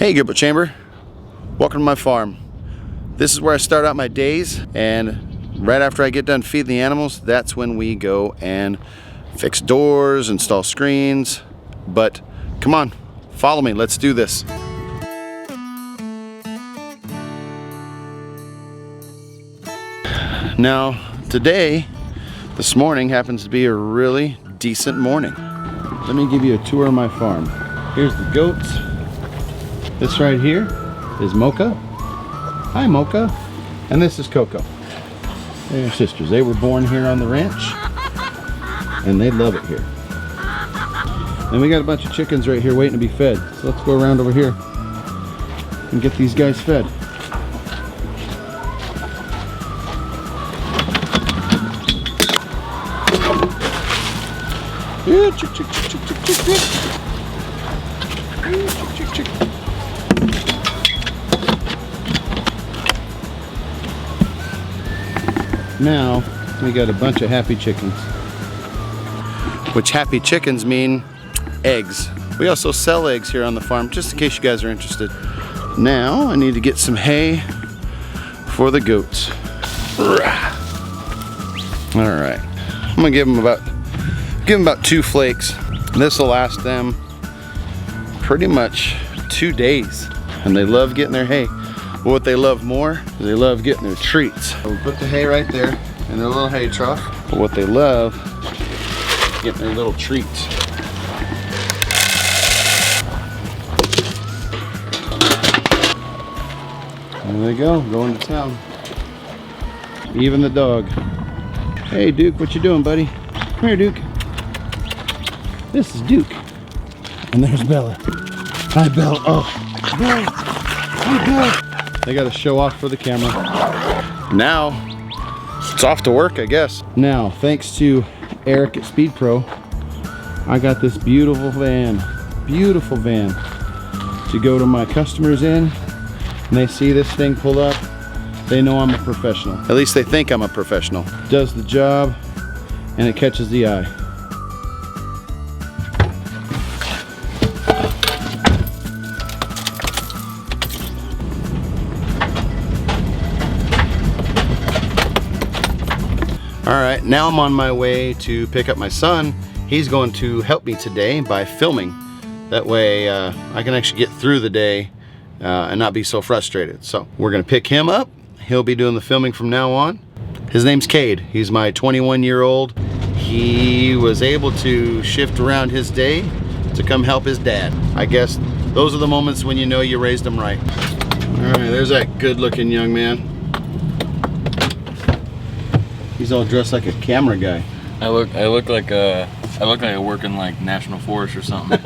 Hey Gilbert Chamber, welcome to my farm. This is where I start out my days, and right after I get done feeding the animals, that's when we go and fix doors, install screens. But come on, follow me, let's do this. Now today, this morning happens to be a really decent morning. Let me give you a tour of my farm. Here's the goats. This right here is Mocha. Hi Mocha. And this is Coco. They're sisters. They were born here on the ranch and they love it here. And we got a bunch of chickens right here waiting to be fed. So let's go around over here and get these guys fed. Yeah, chick, chick, chick, chick, chick, chick, chick. Yeah, chick, chick, chick. Now we got a bunch of happy chickens, which happy chickens mean eggs. We also sell eggs here on the farm, just in case you guys are interested. Now I need to get some hay for the goats. All right, I'm gonna give them about 2 flakes. This will last them pretty much 2 days, and they love getting their hay. But what they love more is they love getting their treats. So we put the hay right there in their little hay trough. But what they love is getting their little treats. There they go, going to town. Even the dog. Hey Duke, what you doing, buddy? Come here, Duke. This is Duke. And there's Bella. Hi, Bella. Oh, Bella. Hi, Bella. They got to show off for the camera. Now, it's off to work, I guess. Now, thanks to Eric at Speed Pro, I got this beautiful van to go to my customers in, and they see this thing pull up, they know I'm a professional. At least they think I'm a professional. Does the job, and it catches the eye. Alright, now I'm on my way to pick up my son. He's going to help me today by filming. That way I can actually get through the day and not be so frustrated. So we're going to pick him up. He'll be doing the filming from now on. His name's Cade. He's my 21-year-old. He was able to shift around his day to come help his dad. I guess those are the moments when you know you raised him right. Alright, there's that good-looking young man. He's all dressed like a camera guy. I look like I work in like National Forest or something.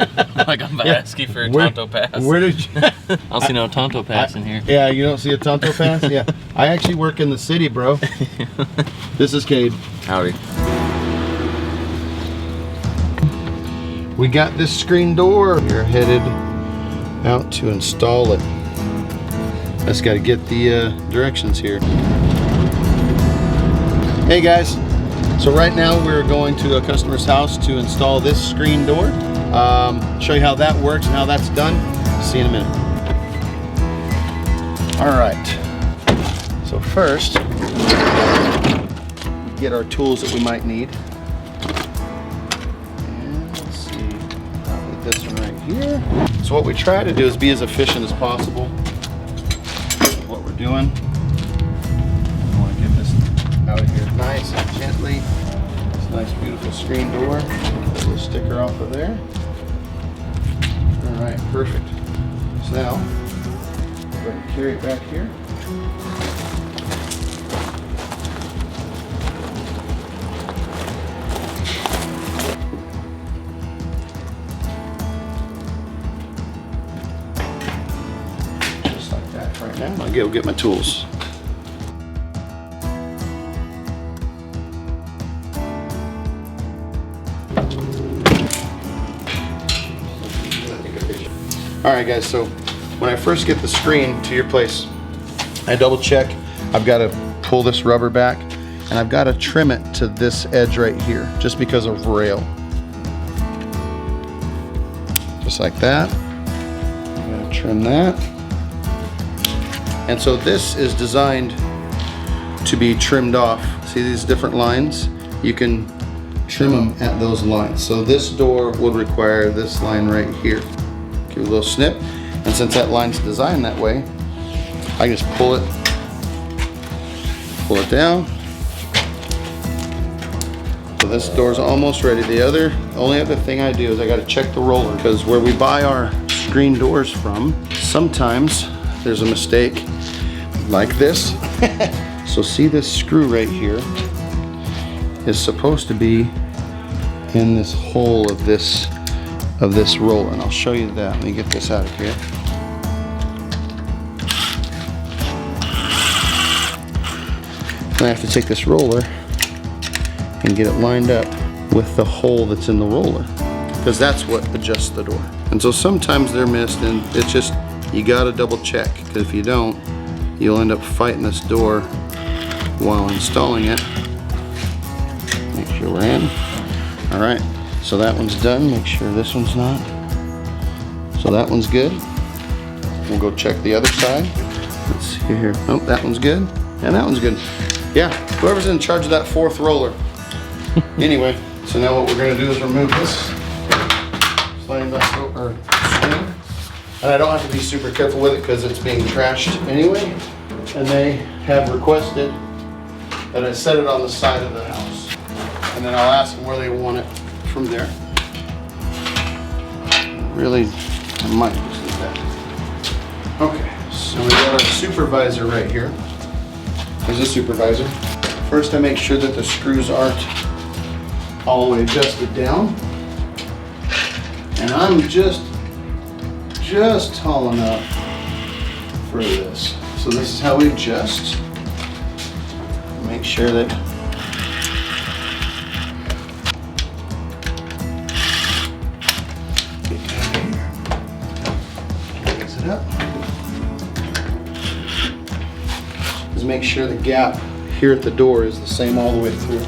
Like I'm asking for a Tonto pass. Where did you? I'll see no Tonto pass in here. Yeah, you don't see a Tonto pass? Yeah. I actually work in the city, bro. This is Cade. Howdy. We got this screen door. We're headed out to install it. Just got to get the directions here. Hey guys, so right now we're going to a customer's house to install this screen door. Show you how that works and how that's done. See you in a minute. All right, so first, get our tools that we might need. And let's see, probably this one right here. So what we try to do is be as efficient as possible with what we're doing. Out of here nice and gently. This nice beautiful screen door. Put a little sticker off of there. Alright, perfect. So now, go ahead and carry it back here. Just like that right now. I'll go get my tools. Alright guys, so when I first get the screen to your place, I double check. I've got to pull this rubber back and I've got to trim it to this edge right here, just because of rail. Just like that. I'm going to Trim that. And so this is designed to be trimmed off. See these different lines? You can trim them at those lines. So this door would require this line right here. Give it a little snip. And since that line's designed that way, I can just pull it down. So this door's almost ready. The only other thing I do is I gotta check the roller, because where we buy our screen doors from, sometimes there's a mistake like this. So see this screw right here is supposed to be in this hole of this roller, and I'll show you that. Let me get this out of here. And I have to take this roller and get it lined up with the hole that's in the roller, because that's what adjusts the door. And so sometimes they're missed, and it's just, you gotta double check, because if you don't, you'll end up fighting this door while installing it. Make sure we're in. All right, so that one's done. Make sure this one's not. So that one's good. We'll go check the other side. Let's see here. Oh, that one's good, and that one's good. Yeah, whoever's in charge of that fourth roller. Anyway, so now what we're gonna do is remove this sliding glass or screen. And I don't have to be super careful with it because it's being trashed anyway. And they have requested that I set it on the side of the house. And then I'll ask them where they want it from there. Really, I might just do that. Okay, so we got our supervisor right here. There's a supervisor. First I make sure that the screws aren't all the way adjusted down. And I'm just tall enough for this. So this is how we adjust. Make sure that raise it up. Just make sure the gap here at the door is the same all the way through.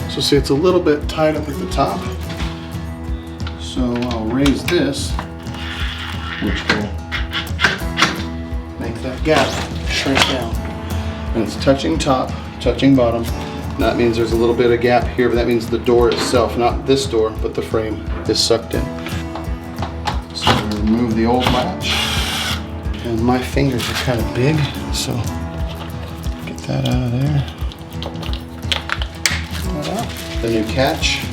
So see, it's a little bit tight up at the top. So I'll raise this, which will make that gap shrink down. And it's touching top, touching bottom. And that means there's a little bit of gap here, but that means the door itself, not this door, but the frame is sucked in. So we remove the old latch. And my fingers are kind of big, so get that out of there. The new catch,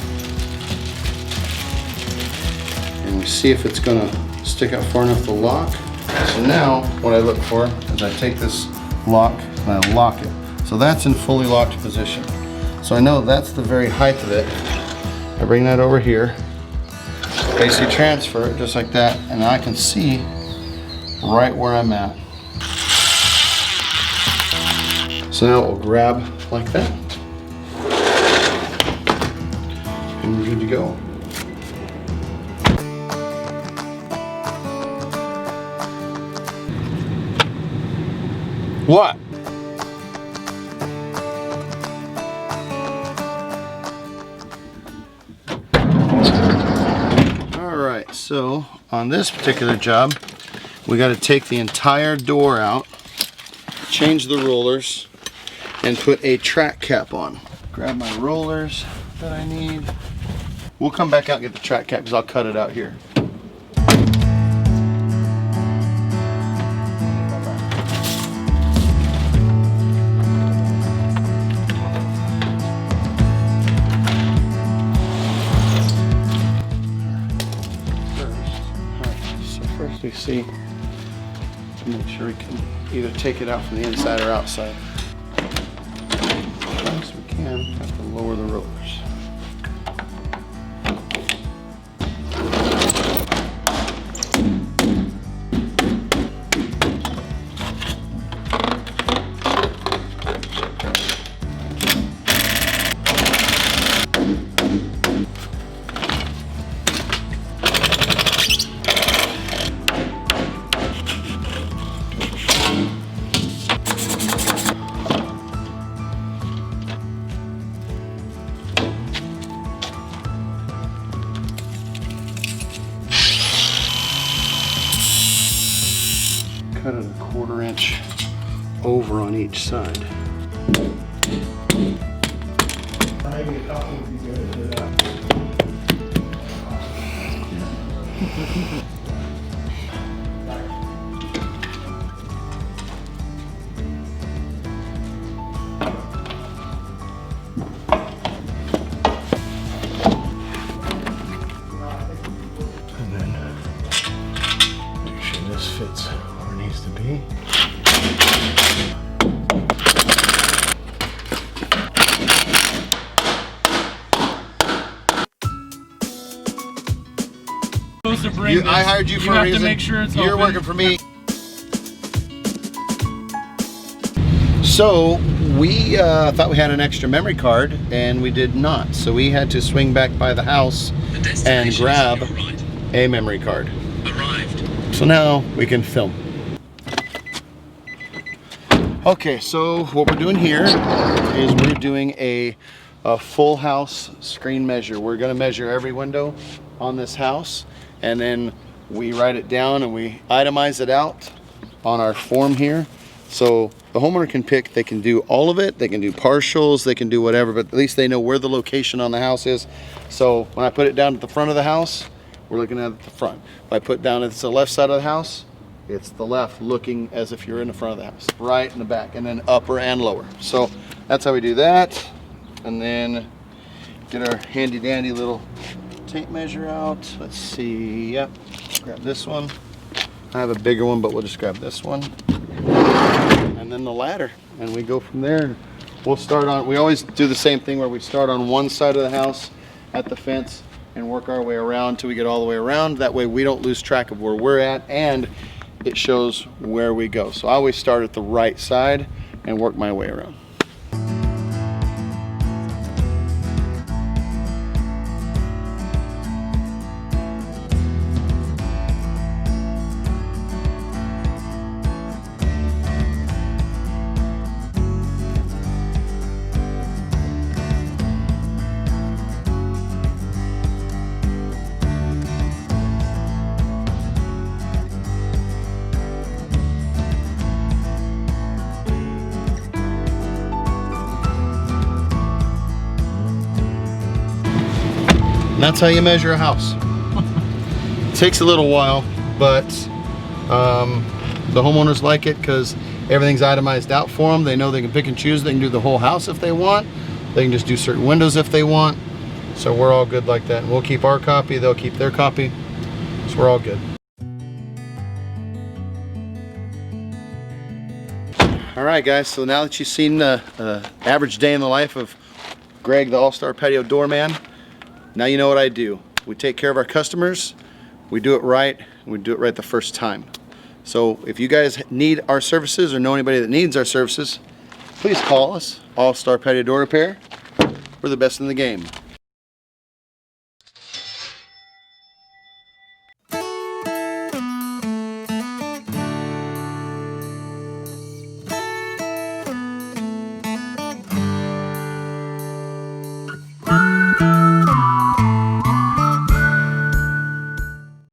and we see if it's gonna stick out far enough to lock. So now what I look for is I take this lock and I lock it. So that's in fully locked position. So I know that's the very height of it. I bring that over here, basically transfer it just like that, and I can see right where I'm at. So now it will grab like that. And we're good to go. What? All right, so on this particular job, we got to take the entire door out, change the rollers, and put a track cap on. Grab my rollers that I need. We'll come back out and get the track cap because I'll cut it out here. First we see, make sure we can either take it out from the inside or outside. As fast as we can, have to lower the rollers. cut it a 1/4 inch over on each side. Fits where it needs to be. I hired you for a reason. Make sure it's You're open. working for me. So we thought we had an extra memory card, and we did not. So we had to swing back by the house and grab a memory card. So now we can film. Okay, so what we're doing here is we're doing a full house screen measure. We're gonna measure every window on this house, and then we write it down and we itemize it out on our form here. So the homeowner can pick, they can do all of it, they can do partials, they can do whatever, but at least they know where the location on the house is. So when I put it down at the front of the house, we're looking at the front. If I put down it's the left side of the house, it's the left, looking as if you're in the front of the house. Right in the back, and then upper and lower. So that's how we do that. And then get our handy dandy little tape measure out. Let's see, yep, grab this one. I have a bigger one, but we'll just grab this one. And then the ladder, and we go from there. We'll start on, we always do the same thing where we start on one side of the house at the fence and work our way around until we get all the way around. That way we don't lose track of where we're at, and it shows where we go. So I always start at the right side and work my way around. And that's how you measure a house. It takes a little while, but the homeowners like it because everything's itemized out for them. They know they can pick and choose. They can do the whole house if they want. They can just do certain windows if they want. So we're all good like that. And we'll keep our copy, they'll keep their copy. So we're all good. All right, guys, so now that you've seen the average day in the life of Greg, the All-Star Patio Doorman, now you know what I do. We take care of our customers, we do it right, and we do it right the first time. So if you guys need our services or know anybody that needs our services, please call us, All-Star Patio Door Repair. We're the best in the game.